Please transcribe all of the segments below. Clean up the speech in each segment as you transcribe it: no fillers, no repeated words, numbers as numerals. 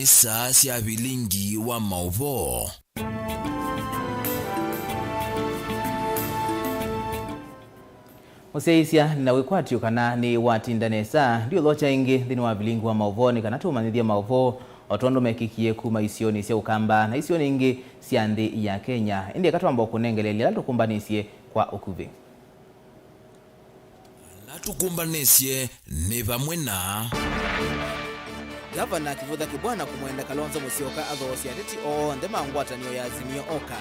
nisa sia Vilingi wa Mauvoo. Oseisia na wikwatio kana ni watindanesa ndio locha ingi thini wa Vilingi wa Mauvoo ni kana tumanithia Mauvoo otondo mekikie kuma isioni cia ukamba na isioni ingi cia nthi ya Kenya indi katwamba kunengelelia latukumbanisie kwa ukuvi. Latukumbanesie ni vamwe na Gavana Kivutha Kibwana kumwenda Kalonzo Musyoka athocia ateti o ndema ngwatanio ya Azimio Oka.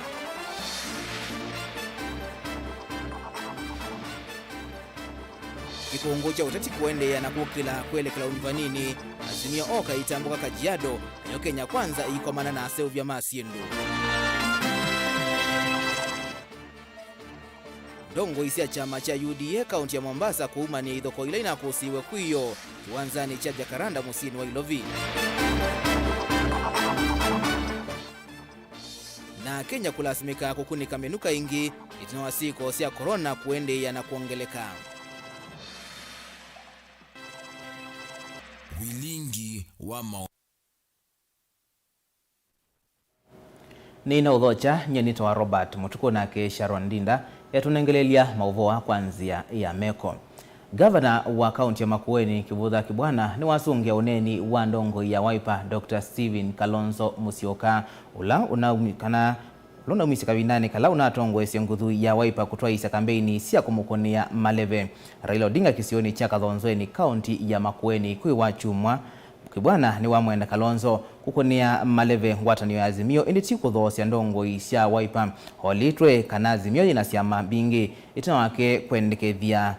Kikungu cha uteti kuendeea na kukila kwelekela univanini Azimio Oka itambuka Kajiado nayo Kenya Kwanza ikomana na aseu vya masiendu. Dongo isia chama cha UDA kaunti ya Mombasa kuumania ithoko ila inakusiwe kwiyo kiwanzani cha Jakaranda musini wa Ilovi. Na Kenya kulasimika kukunika menuka ingi itinawasiko sia corona kuendeea na kuongeleka. Vilingi wa Mauvoo. Nina udhocha nyenito wa Robert MUTUKU nake Sharon Ndinda yatunengelelia Mauvoo kwanzia ya meko. Gavana wa kaunti ya Makueni Kivutha Kibwana ni wasungia uneni wa ndongo ya Wiper Dr. Stephen Kalonzo Musyoka ula unaumikana lona umisi kabinane kala unatongo ese nguthu ya Wiper kutwa isa kampeni sia kumukonia maleve. Raila Odinga kisioni cha Kalonzoeni kaunti ya Makueni kui wachumwa Kibwana ni wamwenda Kalonzo kukonia maleve ngwatanio ya Azimio indi tikuthocia ndongo cia Wiper holitwe kana Azimio ina ciama bingi itina wake kwendekethia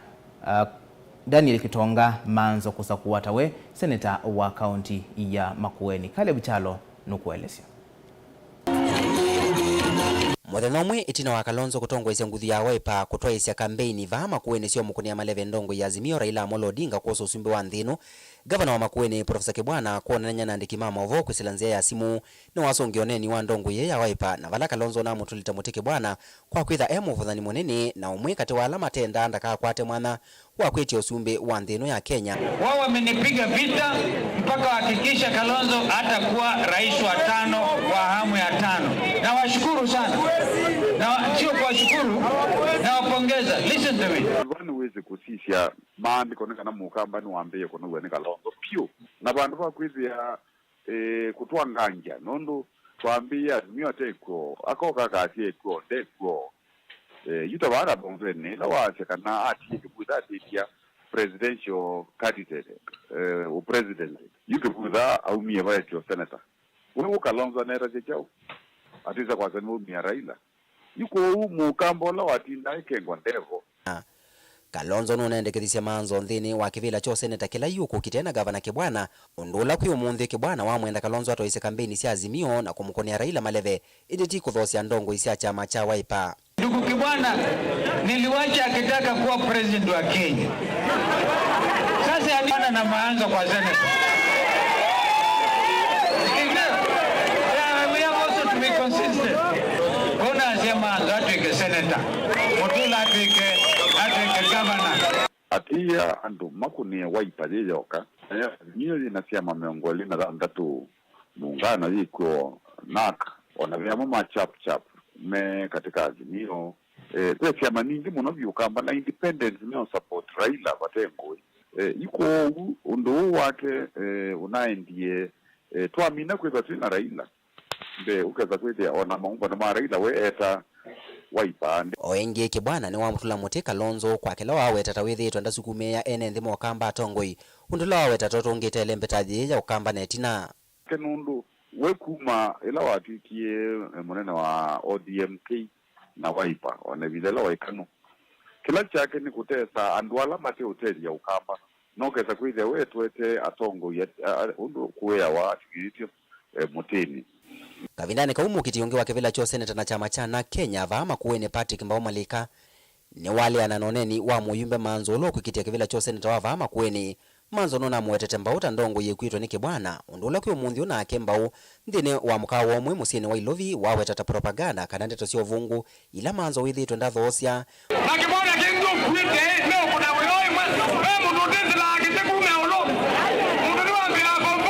Daniel Kitonga manzo kusakuwatawe seneta wa kaunti ya Makueni. Kale Buchalo nukuelesya. Mwathenomwe itina wa Kalonzo kutongo ise nguthi ya Wiper kutwa ise kampeni va Makueni sio mukonia maleve ndongo ya Azimio Raila Amolo Odinga kwa usumbi wa nthino. Gavana wa Makueni Profesa Kibwana kuonanya na ndikima Mauvoo kwisilanzia ya simu ni wasongioneni wa ndongo ya Wiper na vala Kalonzo na mutulita mutike Bwana kwa kwitha muvuthani munene na umwe kati wa alama tenda ndaka kwate mwana wa kwetia usumbi wa nthino ya Kenya. Wao wamenipiga vita mpaka hakikisha Kalonzo atakuwa rais wa 5 wa hamu ya 5. Na washukuru sana. Na sio kwa shukuru na wapongeza. Listen to me. Wanu weze kusisia maandi koneka na mukamba ni wambeye kono wene Kalonzo pio. Na bandu kwa kwizi ya kutuwa nganja. Nondo tuambia Azimio teko. Akoka kasi eko. Deko. Yuta wada bonzene. La waaseka na ati kibuda titia presidential candidate. U presidency. Yukibuda au miye vaya tio senator. Wewe Kalonzo nera jechao. Atiza kwa zanimu miya Raila. Yuko mukamba la watinda ikengwa ndevo. Kalonzo nunendekithisia manzo nthini wa kivila cho seneta kila yuko kitena gavana Kibwana undula kwi umuthi Kibwana wa mwenda Kalonzo atoise kampeni cia Azimio na kumukonia Raila maleve iditi kuthocia ndongo cia chama cha Wiper. Ndugu Kibwana niliwacha akitaka kuwa president wa Kenya. Sasa yana na maanzo kwa seneta. We have also to be consistent. Bona asema atuike seneta. Mutula atuike governor. Atia andu makunia Wiper yeyoka. Azimio inasiama miongoli na ndatu muungano yiko NAK wanavyama machap me katika Azimio. Kwa siama ningi munavyukamba na independence nio support Raila watengoi. Yuko undu wake unaendie tuamina kweza tuina Raila. Mbe ukeza kweza ona maumbo na Raila we eta Wiper. Oenge Kibwana ni wa mutula muti Kalonzo kwa kila wawe tatawithi twenda sukumea ene nthimo kamba atongoi undula wawe tatotongite lembetaji ya ukamba netina kenundu we kuma ila watikie munene wa ODMK na Wiper one videla waikanu kila chake ni kutesa andwala mate hoteli ya ukamba nokeza kwithe we twete atongo ya undu kuya wa atigitio mutini. Kavindani kaumu kitiongi wa kivila cho seneta na chama cha na Kenya va Makueni Patrick Mbao Malika ni wale ananoneni wa muyumbe manzo lo kukitia kivila cho seneta wa va Makueni manzo nona mwetete Mbao tandongo yekwitwa ni Kibwana undula kyo munthi una Mbao ndine wa mkawo omwe musini wa Ilovi wawe tata propaganda kana ndeto sio vungu ila manzo withi twenda thocia Na Kibwana kingu kwite leo kuna wewe mundu ndezi la akite kume ulo mundu ni wa bila kwa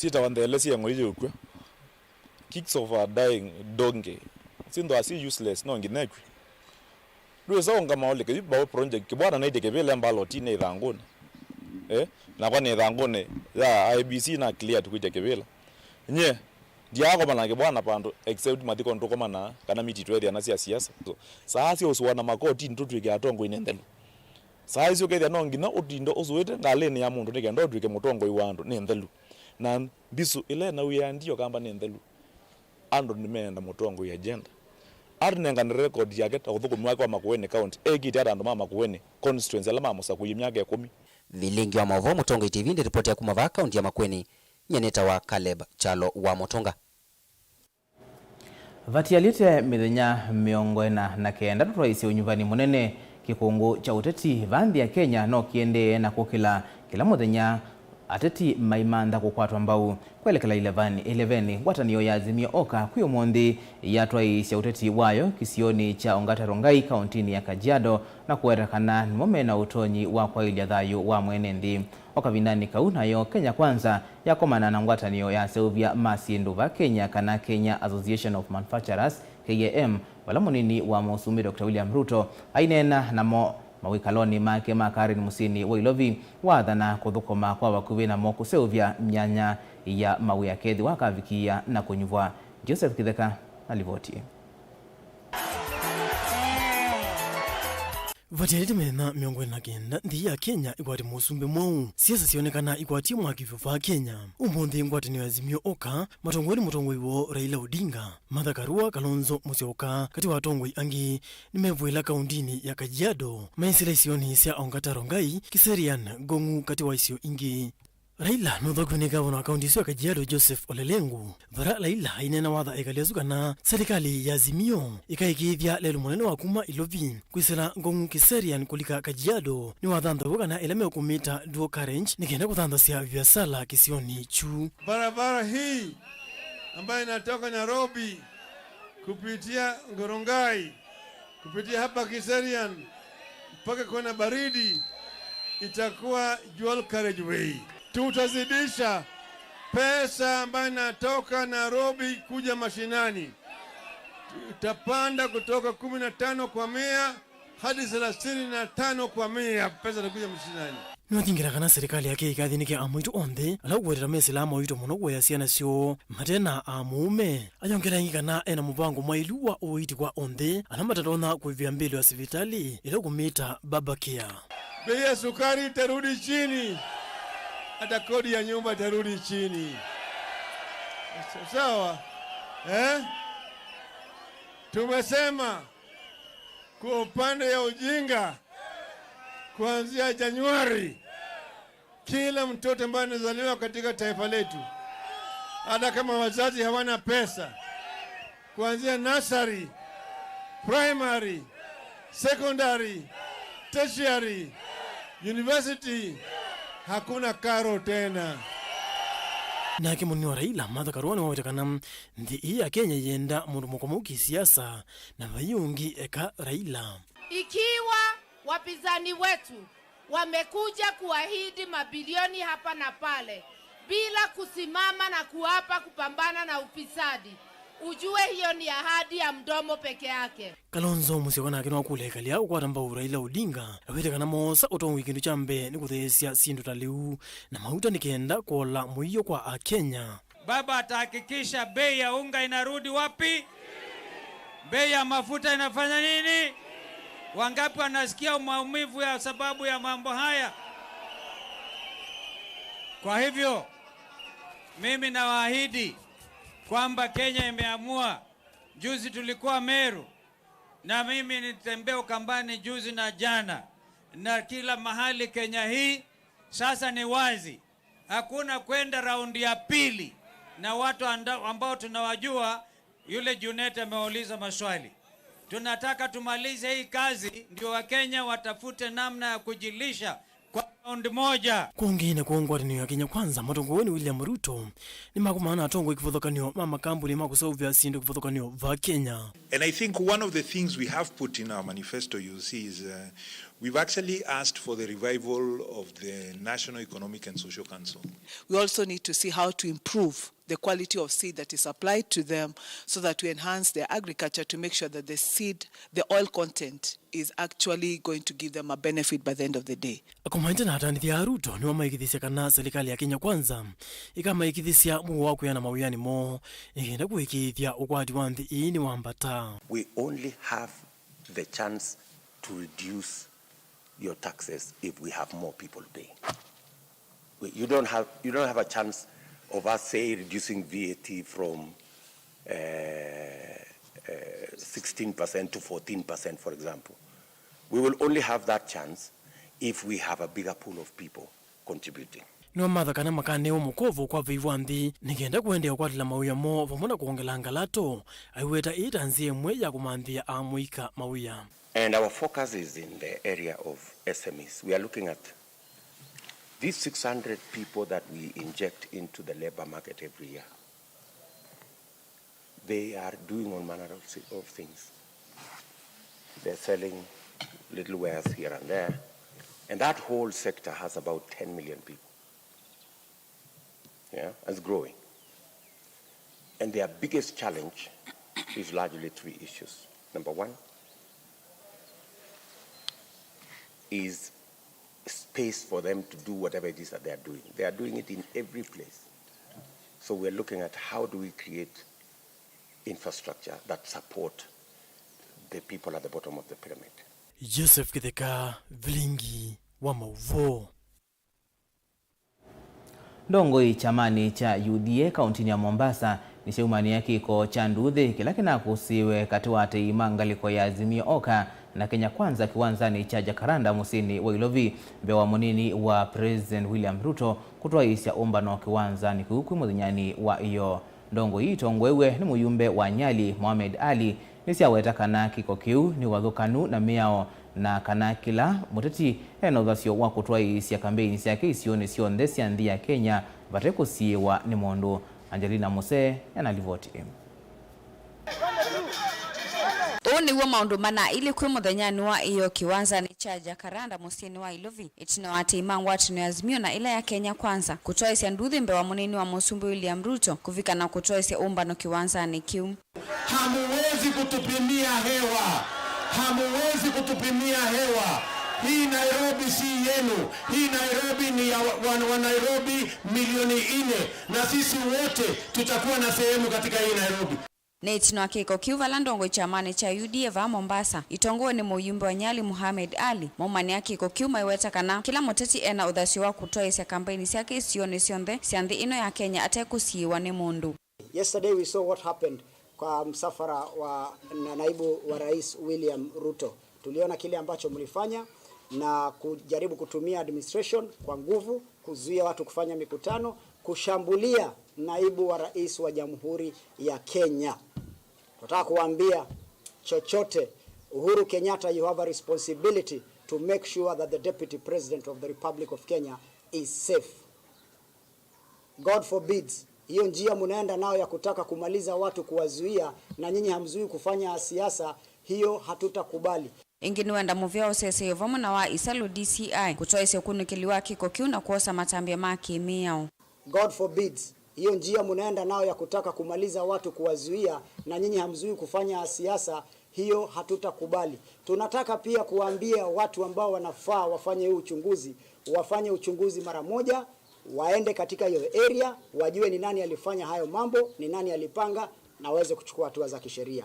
Sita wandelesi ya ngorije ukwe. Kicks of a dying donkey. Sindo asi useless no nginekwe. Duwe sa onga maole ke ba project ke bwana naide ke bele mbalo tine rangone. Na kwa ne rangone ya IBC na clear tukuje ke bele. Nye diako bana ke bwana pando except matiko ntoko mana kana miti twede na siasa. Saa si oswana makoti ntutu ke atongo inendelo. Saa hizo ke no ngina odindo ozuwete ngaleni ya mundu nike ndo twike mutongo iwando nendelo. Na bisu ile na uya ndio kamba nendelo. Ando nimeenda mutongo ya agenda. Arnenga ni record yake takuthuku mwaka wa Makueni county egiti arandu mama Makueni constituency alama musa kuyimyaka 10. Vilingi wa Mauvoo, Mutonga TV ndi ripoti ya kumava kaunti ya Makueni. Nyeneta wa Caleb Chalo wa Mutonga. Vatialite mithenya miongo na kenda turaisi unyuvani munene kikungu cha uteti vandi ya Kenya no kiende na kukila kila muthenya ateti maimanda kukwatwa mbau kwelekela 11 ngwatanio ya Azimio Oka kwiyo mondi ya twaisi uteti wayo kisioni cha Ongata Rongai kauntini ya Kajiado na kuwerekana nimome na utonyi wa kwa ili thayu wa mwenendi Oka vinani kaunayo Kenya kwanza ya komana na ngwatanio ya Seuvia Masinduva Kenya kana Kenya Association of Manufacturers KAM wala munini wa Musumi Dr. William Ruto ainena namo mawikaloni make makarini musini wa Ilovi wathana kuthukuma kwa wakuvi na moku Seuvia myanya ya mawi ya kethi wakavikia na kunyuvwa. Joseph Kitheka alivoti. Vatialite mena miongo na kenda ndi ya Kenya ikwati musumbe mwau siasa sionekana ikwati mwakivu va Kenya umundi ngwatini ya Azimio Oka matongoni mutongoi wo Raila Odinga Martha Karua Kalonzo Musyoka kati wa tongoi angi nimevuela kaundini ya Kajiado maisila isioni sia Ongata Rongai Kiserian Gongu kati wa isio ingi Raila nuthokwene gavana wa kaunti ya Kajiado Joseph Olelengu vara Raila inena watha ikaliazukana serikali ya Azimio ikaikithia lelu munene wa kuma Ilovi kwisila Ngongu Kiserian kulika Kajiado ni wathantha wukana ileme ukumita duo carriage nikenda kuthanthasya biashara kisioni chu. Barabara hii ambayo inatoka Nairobi kupitia Ngorongai kupitia hapa Kiserian mpaka kwenda Baridi itakuwa dual carriageway. Tutazidisha pesa ambayo inatoka Nairobi kuja mashinani. Tutapanda kutoka 15 kwa 100 hadi 35 kwa 100 pesa itakuja mashinani. Nwatingira kana serikali yake ikathinike amwitu onthe ala ugwetera mesila amwitu muno gweya ciana cio matena amume ayongera ingana ena mubango mwailu wa uiti kwa onthe ala matatona kuivia mbele wa sivitali ila kumita babakea. Bei ya sukari itarudi chini. Hata kodi ya nyumba itarudi chini. Sawa? Tumesema kwa upande ya ujinga kuanzia Januari kila mtoto ambaye anazaliwa katika taifa letu hata kama wazazi hawana pesa kuanzia nursery, primary, secondary, tertiary, university hakuna karo tena. Na kimuni wa Raila Martha Karua ni wawetekana ndi hii ya Kenya yenda mundu mukomuki siasa na vayungi eka Raila. Ikiwa wapinzani wetu wamekuja kuahidi mabilioni hapa na pale bila kusimama na kuapa kupambana na ufisadi, ujue hiyo ni ahadi ya mdomo peke yake. Kalonzo Musyoka nake nwakulekalia ukwata mbau Raila Odinga awetekana mosa utongo ikindu cha mbe ni kutheesya sindu taliu na mauta nikenda kola muiyo kwa Akenya. Baba atahakikisha bei ya unga inarudi wapi? Bei ya mafuta inafanya nini? Wangapi wanasikia maumivu ya sababu ya mambo haya? Kwa hivyo mimi nawaahidi kwamba Kenya imeamua. Juzi tulikuwa Meru na mimi nitembea Ukambani juzi na jana na kila mahali Kenya hii. Sasa ni wazi, hakuna kwenda raundi ya pili na watu ambao tunawajua. Yule Junet ameuliza maswali. Tunataka tumalize hii kazi ndio Wakenya watafute namna ya kujilisha kwa raundi moja. Kwongine kuongwatanio ya Kenya Kwanza matongoweni William Ruto ni makumana atongo ikivuthokanio mama kambuni makusauvya sindu ikivuthokanio va Kenya. And I think one of the things we have put in our manifesto, you'll see, is we've actually asked for the revival of the National Economic and Social Council. We also need to see how to improve the quality of seed that is supplied to them so that we enhance their agriculture to make sure that the seed, the oil content is actually going to give them a benefit by the end of the day. Akumaita na atanithia Ruto ni wamaikithisia kana serikali ya Kenya Kwanza ikamaikithisia mugo wa kuyana mawiyani mo igenda kuikithia ukwati wa nthi ini wambata. We only have the chance to reduce your taxes if we have more people paying. You don't have a chance of us, say, reducing VAT from 16% to 14%, for example. We will only have that chance if we have a bigger pool of people contributing. No matha kana makaneo mukovo kwa vivu nthi nigenda kuendea kwatila mawia mo vamona kuongela ngalato aiweta itanzie mwe ya kumanthia amuika mawia. And our focus is in the area of SMEs. We are looking at these 600 people that we inject into the labor market every year. They are doing all manner of things. They're selling little wares here and there. And that whole sector has about 10 million people. Yeah, it's growing. And their biggest challenge is largely three issues. Number one is space for them to do whatever it is that they are doing. They are doing it in every place. So we're looking at how do we create infrastructure that support the people at the bottom of the pyramid. Joseph Kitheka, Vilingi wa Mauvoo. Ndongoi chamani cha UDA kauntini ya Mombasa ni sheumani yake iko cha nduthi kila kina kusiwe katiwate imangaliko ya Azimio Oka na Kenya Kwanza kiwanzani cha Jakaranda musini wa Ilovi mbewa munini wa President William Ruto kutoa isya umbano kiwanzani kuhuku mudhinyani wa iyo. Ndongo hii tongwewe ni muyumbe wa Nyali Mohamed Ali nisi aweta kana kiko kiu ni wadhukanu na miao na kana kila muteti enodhasio wa kutoa isya kambeini siyake isione sio ndesi ya ndi ya Kenya vateko siyewa ni mondo. Angelina Muse yanalivoti. Oni wa maundu mana ili kwe muthanyani wa iyo kiwanza ni cha Jakaranda musini wa Ilovi itino ati imang watu ni Azimio na ila ya Kenya Kwanza kutoa isya nduthi mbewa munini wa Musumbi William Ruto kufika na kutoa isya umbano kiwanza ni kiu. Hamuwezi kutupimia hewa. Hamuwezi kutupimia hewa. Hii Nairobi si yenu. Hii Nairobi ni ya wa Nairobi milioni 4 na sisi wote tutakuwa na sehemu katika hii Nairobi. Netino akiko kiuva landongo chamani cha UDA va Mombasa itongo ni muyumbe wa Nyali Mohamed Ali momani akiko kiuma iweta kana kila muteti ena udhasio wa kutoa isya kampeni siyake isione sionthe sianthi ino ya Kenya atekusiwa ni mundu. Yesterday we saw what happened kwa msafara wa naibu wa rais William Ruto. Tuliona kile ambacho mlifanya na kujaribu kutumia administration kwa nguvu kuzuia watu kufanya mikutano, kushambulia naibu wa rais wa Jamhuri ya Kenya. Tunataka kuambia chochote Uhuru Kenyatta, you have a responsibility to make sure that the Deputy President of the Republic of Kenya is safe. God forbids hiyo njia mnaenda nao ya kutaka kumaliza watu kuwazuia na nyinyi hamzui kufanya siasa, hiyo hatutakubali. Ingini wenda muvia osese yovomo na wa Isalu DCI kutoa isya kunikiliwa kiko kiu na kuosa matambia maki miao. God forbids hiyo njia mnaenda nao ya kutaka kumaliza watu kuwazuia na nyinyi hamzui kufanya siasa, hiyo hatutakubali. Tunataka pia kuambia watu ambao wanafaa wafanye uchunguzi, wafanye uchunguzi mara moja, waende katika hiyo area, wajue ni nani alifanya hayo mambo, ni nani alipanga na waweze kuchukua hatua za kisheria.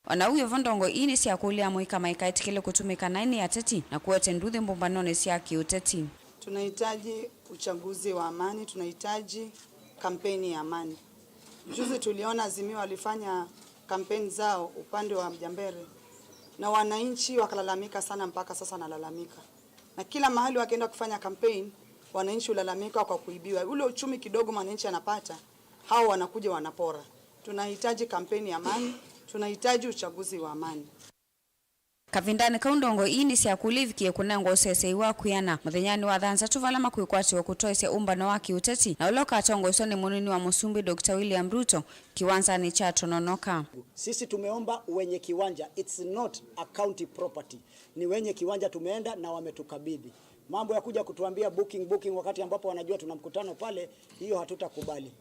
Wana uyo vondongo ini siya kulia muika maika itikile kutumika naini ya teti na kuwete nduthi mbumbanone siya kiuteti. Tunahitaji uchaguzi wa amani, tunahitaji kampeni ya amani. Juzi tuliona Azimio walifanya kampeni zao upande wa Mjambere na wananchi wakalalamika sana, mpaka sasa nalalamika. Na kila mahali wakienda kufanya kampeni wananchi ulalamika kwa kuibiwa. Ule uchumi kidogo wananchi anapata, hao wanakuja wanapora. Tunahitaji kampeni ya amani, tunahitaji uchaguzi wa amani. kavindani kaundongo ini sia kulivikie kunengo sese wa kuyana muthenyani wa thanza tuvala makuikwati wa kutoisia umbano wa kiuteti na uloka atongo isoni munini wa Musumbi Dr. William Ruto kiwanja ni cha Tononoka. Sisi tumeomba wenye kiwanja, it's not a county property, ni wenye kiwanja tumeenda na wametukabidhi. Mambo ya kuja kutuambia booking wakati ambapo wanajua tuna mkutano pale, hiyo hatutakubali.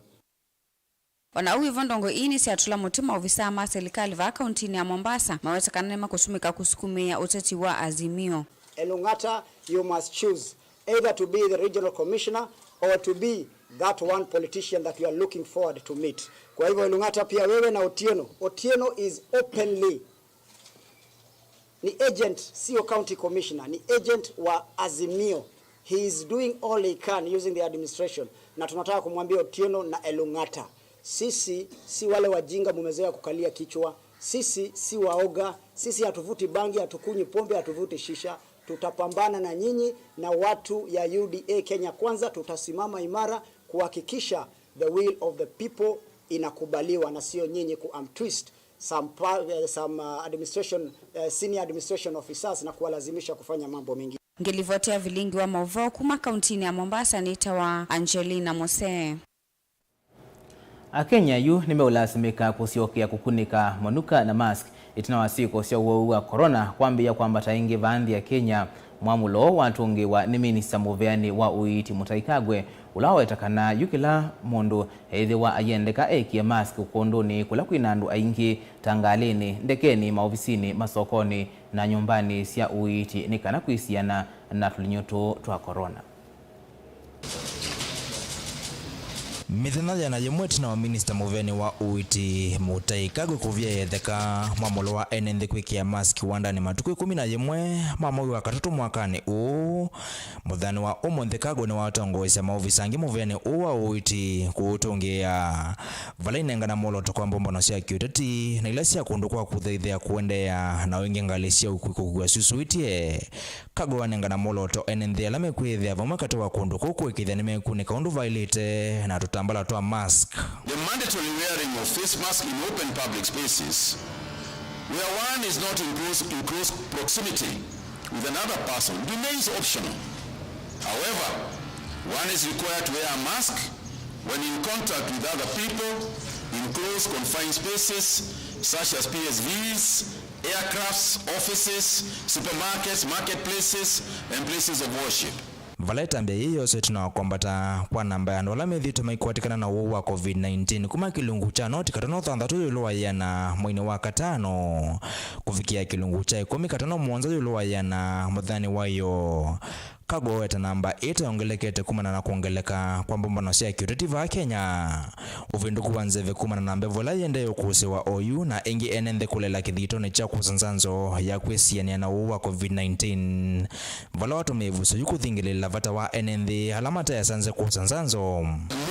Wanauhi vondongo ini si atula mutima ofisa ama serikali va kauntini ya Mombasa mawezekanema kutumika kusukumia uteti wa Azimio. Elung'ata, you must choose either to be the regional commissioner or to be that one politician that you are looking forward to meet. Kwa hivyo Elung'ata pia wewe na Otieno is openly ni agent, sio county commissioner, ni agent wa Azimio. He is doing all he can using the administration. Na tunataka kumwambia Otieno na Elung'ata, sisi si wale wajinga mumezoea kukalia kichwa. Sisi si waoga. Sisi hatuvuti bangi, hatukunyi pombe, hatuvuti shisha. Tutapambana na nyinyi na watu ya UDA Kenya Kwanza. Tutasimama imara kuhakikisha the will of the people inakubaliwa na sio nyinyi twist some administration senior administration officers na kuwalazimisha kufanya mambo mengi. Ngelivotea Vilingi wa Mauvoo kuma kauntini ya Mombasa nita wa Angelina Mose. Akenya yu nimeulazimika kusiokea kukunika manuka na mask itinawasiko sio wa corona kwambia kwamba taingi vaandhi ya Kenya mwamulo watungi wa ni minista muveani wa uiti Mutaikagwe ulawa itakana yukila mundu heithi wa ayendeka ya mask ukondoni kula kuinandu aingi tangalini ndekeni maofisini masokoni na nyumbani sia uiti nikana kuisiana na tulinyoto twa corona. Mithena jana yemweti na wa minister muveni wa uiti Mutaikagwe kuvia yetheka mamulo wa enenthi kwikia maski wandani matuku 11 mamoi wa katatu mwakani muthani wa Mutaikagwe ni watongoesya maofisa angi muveni wa uiti kuutungia vala inengana moloto kwa mbombono cia kiuteti na ila cia kundu kwa kutheithia kuendea na wengi ngali cia ukwikugua susuitie Kagwe wanengana moloto enenthi ala mekwithia vamwe kati wa kundu kukwikithia ni mekunika undu vailite na tutambala toa mask. The mandatory wearing of face mask in open public spaces where one is not in close proximity with another person remains optional. However, one is required to wear a mask when in contact with other people in close confined spaces such as PSVs, aircrafts, offices, supermarkets, marketplaces, and places of worship. Valeta mbia hiyo setu na wakombata kwa namba ya ndola methito maikuatikana na uwa COVID-19 kuma kilungu cha noti katano thandatu yuluwa yana mwini wa katano kufikia kilungu cha 10 katano mwanza yuluwa yana muthani wayo. Kagwe weta namba 8 ongelekete kumana na kuongeleka kwa mbombano cia kiuteti va Kenya uvinduku wanzeve kumana na mbevola yende ukuse wa OU na ingi enende kulela kithito ni cha kusanzanzo ya kwesiania na uwa COVID-19 vala watu mevuso yukuthingilila vata wa enende alamata ya sanze kusanzanzo.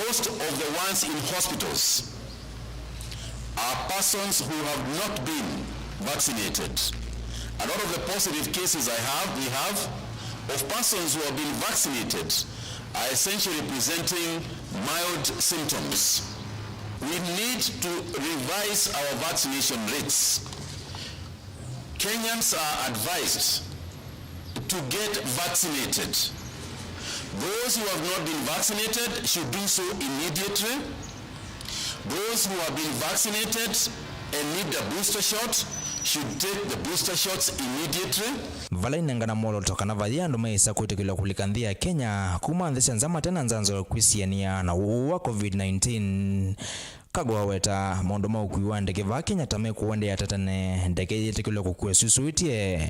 Most of the ones in hospitals are persons who have not been vaccinated. A lot of the positive cases we have of persons who have been vaccinated are essentially presenting mild symptoms. We need to revise our vaccination rates. Kenyans are advised to get vaccinated. Those who have not been vaccinated should do so immediately. Those who have been vaccinated and need a booster shot should take the booster shots immediately. Vala inengana molo tokana vayandu maisa kuitikila kulikanthia Kenya kumanthesha nzama tena nzanzo kwisiania na uwa COVID-19. Kagwe weta maundu maukui wa ndeke va Kenya tame kuwende ya tatane ndeke yetikila kukue susuitie.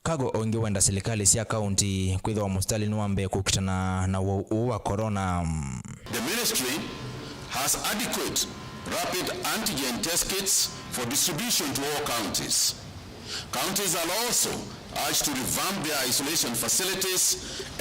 Kagwe ongi wenda serikali cia kaunti kwitha wa mustali nuambe kukitana na uwa corona. The ministry has adequate rapid antigen test kits for distribution to all counties. Counties are also urged to revamp their isolation facilities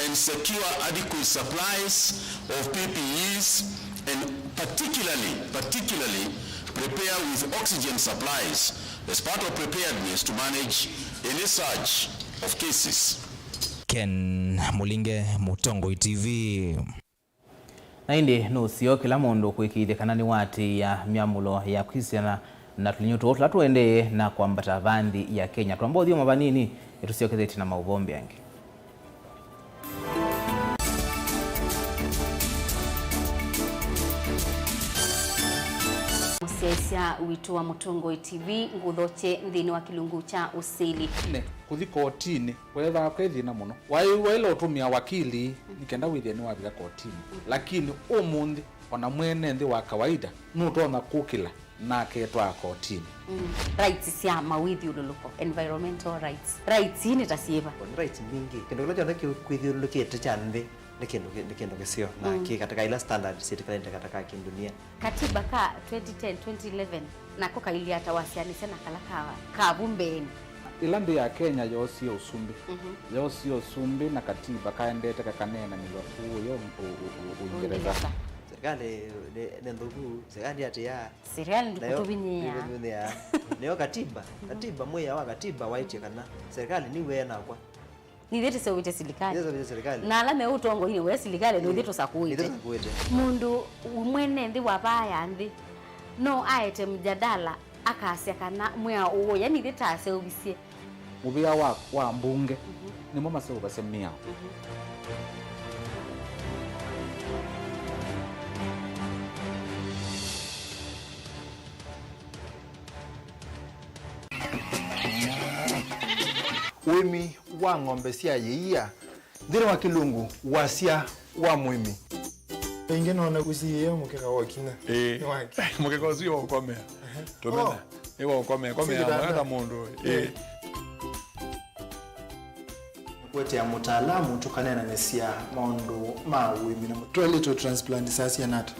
and secure adequate supplies of PPEs and particularly prepare with oxygen supplies as part of preparedness to manage any surge of cases. Ken Mulinge, Mutongo TV. Na indi nusio kila mundu kuikithia kana ni wati ya miamulo ya kwisiana na tulinyoto tatu ende na kwambata vandi ya Kenya tuambo dio mabanini etusioketheti na Mauvoo yangi. Musesia wito wa Mutungu TV nguthoche nthini wa kilungu cha usili ne kuthi kotini wetha kwethina muno wailo utumia wakili nikenda witheni wa bila kotini lakini umundi ona mwene nthi wa kawaida nutona kukila na ketwa kotini rights cia mawithi ululuko environmental rights ni tasieva rights mingi kendo lojo ndaki kwithiulukite cha nthi ni kendo kisio na ki katika ila standard serikali katika kindunia katiba ka 2010 2011 nako kaili atawasiani sana kala kabumbeni ilandi ya Kenya yosi usumbi yosi usumbi na katiba kaendete kakanena ni wakuyo Uingereza serikali nendugu serikali ati ya serikali ndikutubinia leo katiba moya wa katiba waiti kana serikali ni wena kwa ni thete sewite serikali na alame utongo hini we serikali no thete sakuite mundu umwene ndi wabaya ndi no aete mjadala akasya kana mwa uwo yani thete aseubisie ubia wa mbunge ni mama sio basemia wimi wa ng'ombe cia yeia thiri wa kilungu wasia wa mwimi inge nona kusiye mukeka wakina mukeka usio ukomea tumena ewa ukomea mwana mundu kwete ya mutaalamu tukanena nesia maundu ma wimi na toilet transplant sasa nata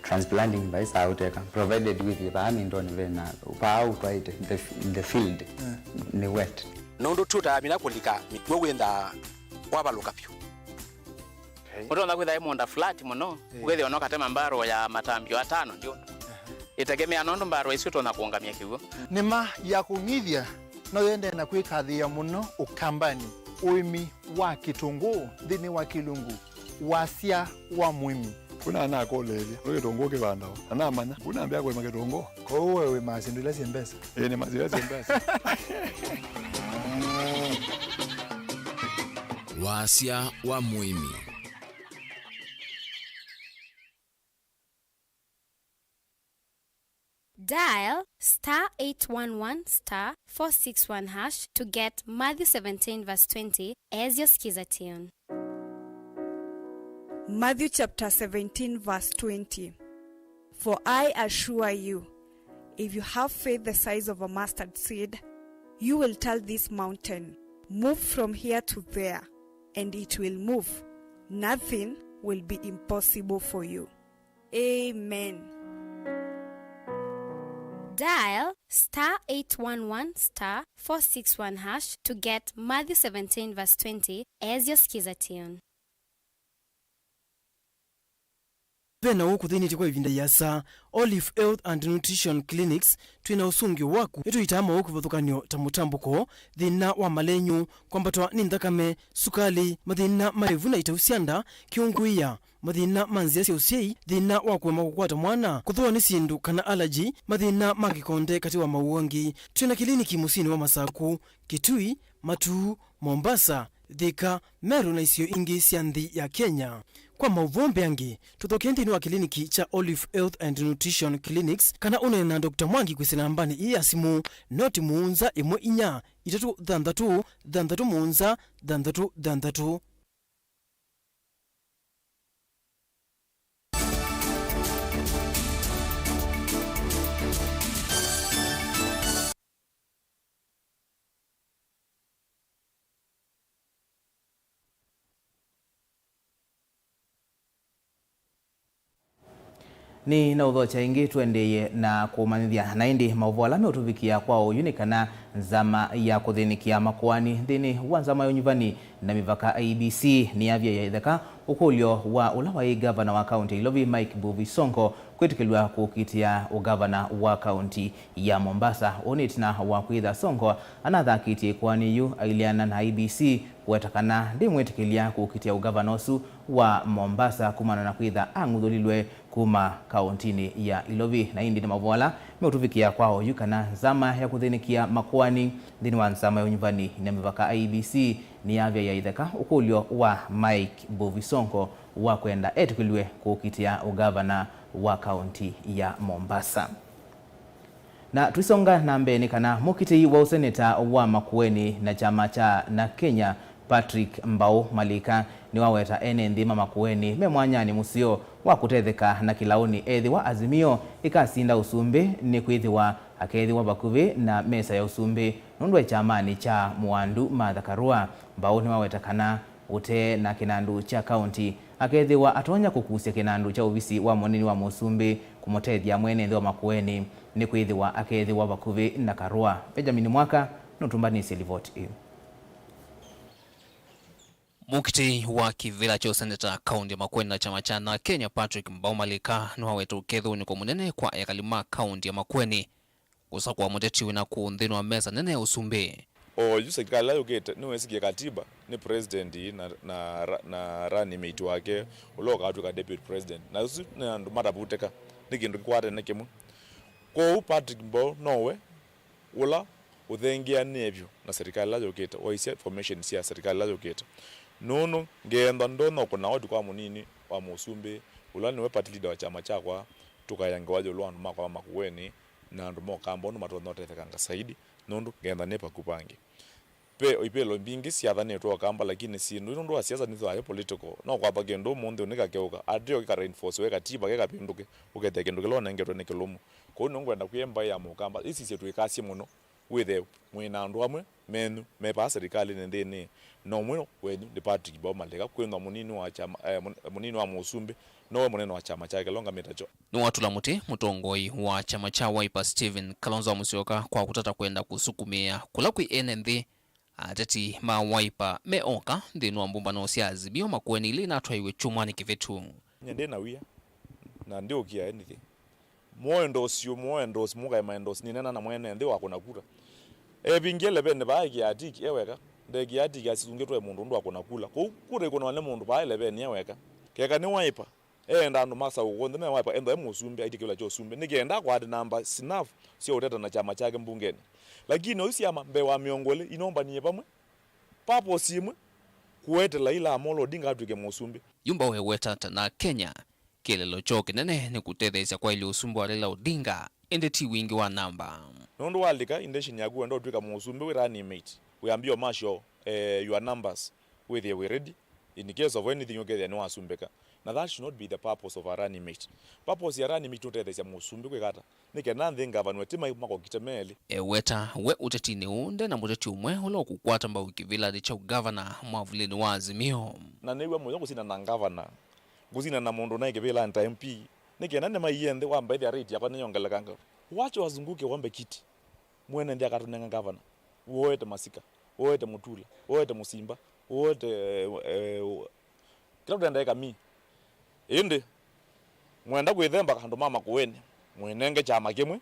transplanting by sauteka provided with the ndoni vena pa out right in the field ni wet nondo tuta mina kulika mitwe wenda kwabaluka pyo Mutonda kwitha imonda flat muno gwethe ono katema mbaro ya matambio 5 ndio itegemea nondo mbaro icio tona kuongamia kiugo nima ya kungithia no yende na kwikathia muno ukambani uimi wa kitunguu thini wa kilungu wasia wa mwimi kuna na kolelia wewe tongo kibanda ana manya kuna ambia kwa maketongo kwa wewe masindula siembesa ni mazira siembesa wasia wa muimi Dial *811*461# to get Matthew 17 verse 20 as your skiza tune. Matthew chapter 17 verse 20. For I assure you, if you have faith the size of a mustard seed, you will tell this mountain, move from here to there, and it will move. Nothing will be impossible for you. Amen. Dial *811*461# to get Matthew 17 verse 20 as your skiza tune. Vena huku thini tikwa ivinda yasa Olive Health and Nutrition Clinics twina usungio waku etu itama huku vathukanio tamutambuko thina wa malenyu kwambatwa ni nthakame sukali mathina marevu na itausianda kiunguia mathina manzia cia usiei thina wa kwema kukwata mwana kuthua ni sindu kana allergy mathina magikonde kati wa mauangi twina kliniki musini wa Masaku Kitui Matu Mombasa Thika Meru na isio ingi cia nthi ya Kenya kwa Mauvoo yangi tuthokendi wa kliniki cha Olive Health and Nutrition Clinics kana unena Dr. Mwangi kwisina mbani iya simu noti muunza imwe inya itatu dhandhatu muunza dhandhatu ni na udhocha ingi tuendeye na kumanithia na indi Mauvoo alame utuvikia kwao yunikana nzama ya kuthinikia makwani thini wa nzama ya unyivani na mivaka ABC ni avya ya itheka ukulio wa ulawai gavana wa kaunti Ilovi Mike Buvisongo kwitikilwa kukitia ugavana wa kaunti ya Mombasa unitina wa kwitha Songo anathakitie kwani yu ailiana na ABC wetakana ndimwetikilia kukitia ugavana osu wa Mombasa kumana na kwitha ang'uthulilwe kuma kauntini ya Ilovi na indi ni Mauvoo meutuvikia kwao yukana zama ya kuthinikia makwani dhini wa nsama ya nyumbani na mivaka IBC ni avya ya itheka ukulio wa Mike Bovisonko wa kwenda etukiliwe kukitia ugavana wa kaunti ya Mombasa. Na tuisonga na mbeni kana mukiti wa useneta wa Makueni na chama cha na Kenya Patrick Mbau Malika ni waweta ene ndima Makueni memwanyani musio wa kutetheka na kilauni ethi wa Azimio ikasinda usumbi ni kwithiwa akethi wa bakuvi na mesa ya usumbi nundwe chamani cha Muandu Madhakarua. Mbau ni waweta kana ute na kinandu cha kaunti akethi wa atonya kukusia kinandu cha uvisi wa monini wa musumbi kumotethia mwene nthi wa Makueni ni kwithiwa akethi wa bakuvi na Karua. Benjamin Mwaka nutumbani silivoti iyo. Mukiti wa kivila cha useneta kaunti ya Makueni na chama cha na Kenya Patrick Mbau Malika ni waweta ukethu ni kwa munene kwa ekalima kaunti ya Makueni kusa kwa muteti wina kuundhinu wa mesa nene ya usumbi. Serikali layo gete ni wesikia katiba ni president na running mate wake uloka atuka deputy president na usu na ndumata buteka ni kindu kwate na kemu ko Patrick Mbau nowe ula uthengia nebyo na serikali layo gete waisia formation sia serikali layo gete nono ngenda ndono kuna watu kwa munini wa musumbi ula ni we party leader wa chama chakwa tukayange waje lwandu makwa Makueni na ndumo kambo no matono tethekanga saidi nondo ngenda nepa kupange pe ipelo mbingi siatha netwa kamba lakini si ndo wa siasa nizo ayo political no kwa bagendo monde unika keuka adio ka reinforce we katiba ke kapinduke ukete kendo kelona ngeto ne kelomo ko no ngwenda kuyemba ya mukamba isi setu ikasi muno with mwina ndo amwe menu me pa serikali nendene no mwino wenyu de Patrick Mbau Malika kwenda munini wa chama munini wa musumbi no munene wa chama chake longa metacho ni watu la muti mutongoi wa chama cha Wiper Stephen Kalonzo Musyoka kwa kutata kwenda kusukumia kula kwi NND ateti ma Wiper meoka ndinu ambumba no sia Azimio Makueni ili na twaiwe chumani kivetu nyende na wia na ndio kia anything moendos muga maendos ni nena na mwene ndio akona kura bingele bene baiki atiki eweka ndegi atiki asisungetwe mundu ndo akona kula ko kure kono ne mundu baile bene eweka keka ni Wiper enda ndo masa ugonde na Wiper enda musumbi aitikela cho sumbi nigenda kwa namba sinafu sio uteta na chama chake mbungeni lakini usiama mbewa miongole inomba niye pamwe papo simwe kuwetela ila Amolo Odinga atuke musumbi yumba weweta na Kenya kilelo choke nene ni kutethesya kwa ili usumbi wa Raila Odinga ende ti wingi wa namba nondo walika indeshini yagu ndo tuika musumbi we running mate we ambio masho your numbers whether we ready in case of anything you get no asumbeka. Now that should not be the purpose of a running mate. Purpose ya running mate utethesya musumbi kwe kata nike nandhi ngavana wetima mako kitemeli weta we uteti ni unde na muteti umwe ulo kukwata mba wikivila di chau governor mwavulini wa Azimio na newe mwezo kusina na governor guzina na mundu na ikivila anta MP nike nane maiyende wamba idhi ariti yapa ninyongele kanga wacho wazunguke wambe kiti mwene ndi akatunenga governor woete Masika woete Mutula woete Musimba woete kila ndenda mi indi mwenda kwithemba kandu mama Makueni mwenenge chama kimwe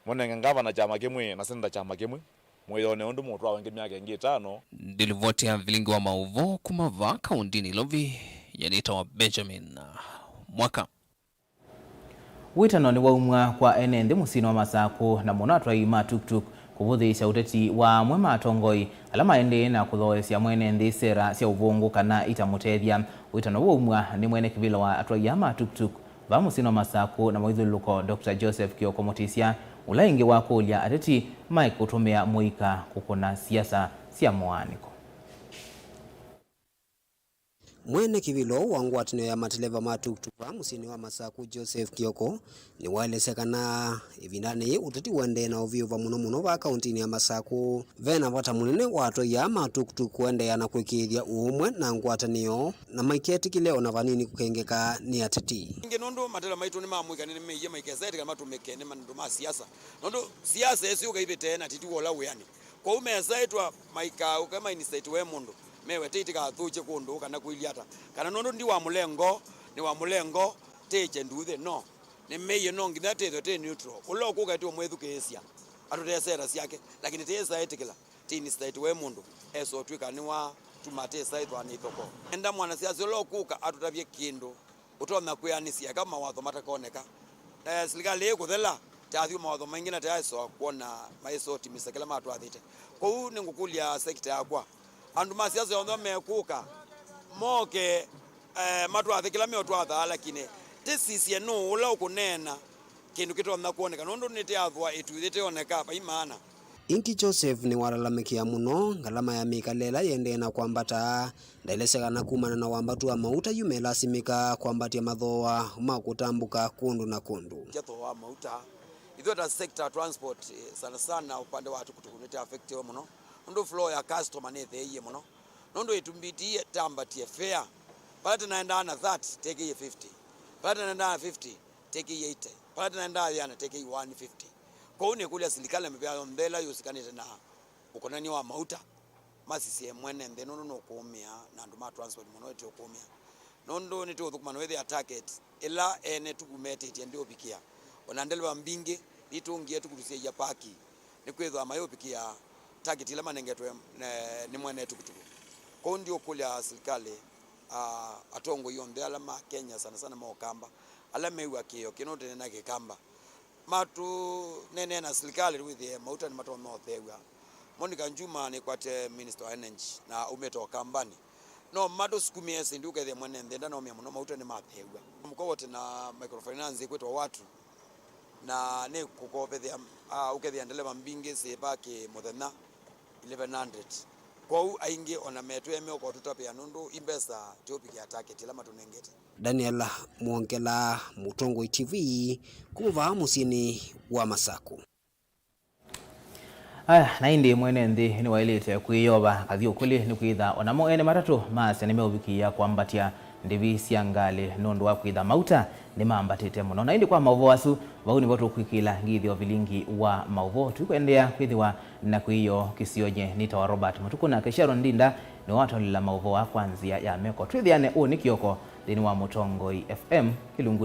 mwenenge governor chama kimwe na senda chama kimwe mweyone undu mutu awenge miaka ingi 5 Dilivoti ya Vilingi wa Mauvoo kumava kaunti ni Ilovi yanita wa Benjamin Mwaka. Witano ni waumwa kwa enende musino wa Masaku na monatwa ima tuktuk kuvuthisha uteti wa mwema atongoi alama ende na kuthoesya mwene nthi sera sia uvungu kana itamutethia. Witano waumwa ni mwene kivila wa atwa yama tuktuk va musino wa Masaku na mwithuluko Dr. Joseph Kioko Mutisia ulaingi wa kulia ateti Mike utumia muika kukuna siasa sia mwaniko. Mwene kivilo wangwatino ya mateleva matukutuka musini wa Masaku Joseph Kioko ni walesekana ivindani uteti wende na uviuva muno wa kauntini ya Masaku vena vata munene wato ya matukutuku wende ya na kwikithia uumwe na ngwatanio na maiketi kileo na vanini kukengeka ni ateti ngenondo matela maitu ni mamwika ni meye maikeseti kama tumekene mandu ma siasa nondo siasa esi ukaive tena titiwola uyani kwa umeza itwa maika kama inistate we mundu mewe titika thuche kundu kana kuiliata kana nondo ndi wa mulengo teche nduthe no ne meye no ngitha tetho te neutral ulo kugati omwethukesia atutesera siake lakini tesa etikila tini state we mundu eso twika ni wa tumate site wa nithoko enda mwana siasa ulo kuka atutavye kindu utona kuyanisia kama mawatho matakoneka serikali ikuthela tathi mawatho maingi na taiso kuona maiso timisa kila matu athite kou ni ngukulia sekta yakwa andu masiasa yondo mekuka moke matu athi kila meo twatha lakini tisisie no ula ukunena kindu kitona kuoneka nondo nite athwa itwithite oneka pa imana Inki Joseph ni waralamikia muno ngalama ya mikalela yende na kwambata ndailesegana kumana na wambatu wa mauta yumelasimika kwambatia mathoa makutambuka kundu na kundu. Jetho wa mauta itho ta sector transport sana sana upande wa tukutukunete affect muno ndo flow ya customer ne theye muno nondo itumbitie tambatie fare pala naenda na 30 take ye 50 pala naenda na 50 take ye 80 pala naenda yana take ye 150 kwa une kule serikali mbea mbela yusikanite na ukonani wa mauta masisi mwene ndeno no kuumia na nduma transport muno eti kuumia nondo nito thukuma no the target ila ene tukumete eti ndio pikia onandelwa mbinge itungie tukurusia ya paki nikwetho amayo pikia target ila manengetwe ni mwene tukutuku kwa ndio kule serikali atongo yonde alama Kenya sana sana maokamba alama iwa kio kinote na kikamba matu nene na serikali with mauta ni matu maothegwa Monica Njuma ni kwate minister wa energy na umeto kambani no madu sukumie sinduke the mwene ndenda no mia muno mauta ni mathegwa mko wote na microfinance kwetu watu na ne kukopethia ukethia ndeleva mbingi sebake muthena 1100 kwa aingi ona metu eme ko tutapia nundu imbesa tiopikia target ila matunengete. Daniel Mwongela, Mutongo TV, kuva musini wa Masaku. Na indi mwene ndi ni wailite kuiyoba kathi ukuli ni kuitha onamo ene matatu masi nimeubikia kwambatia ndivi siangali nundu wa kuitha mauta ni mambatite muno na indi kwa Mauvoo asu vauni votu kwikila ngithi wa Vilingi wa Mauvoo tukwendea kwithiwa na kuiyo kisionye nita wa Robert MUTUKU na Sharon Ndinda ni watu la Mauvoo kwanzia ya meko twithiane u ni kioko thini wa Mutongoi FM Kilungu